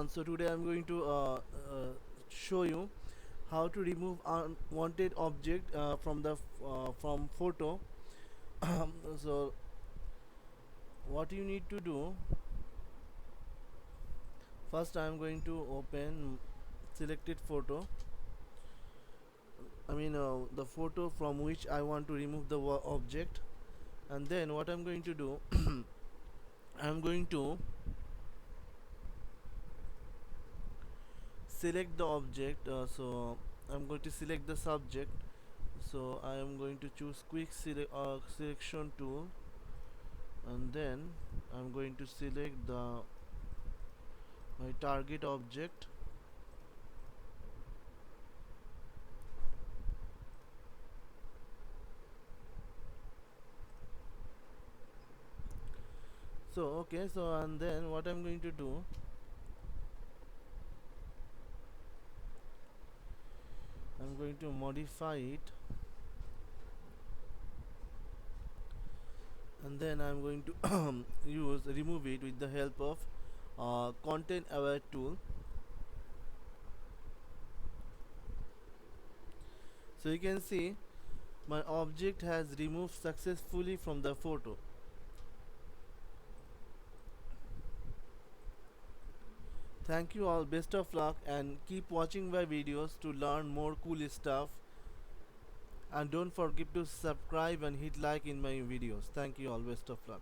So today I'm going to show you how to remove unwanted object from the from photo. So what you need to do, first I'm going to open selected photo. The photo from which I want to remove the object, and then what I'm going to do, I'm going to select the object. So I'm going to select the subject. So I am going to choose quick selection tool, and then I'm going to select the my target object. So okay, so and then what I'm going to do, I'm going to modify it, and then I'm going to use remove it with the help of content aware tool. So you can see my object has removed successfully from the photo. Thank you all, best of luck, and keep watching my videos to learn more cool stuff, and don't forget to subscribe and hit like in my videos. Thank you all, best of luck.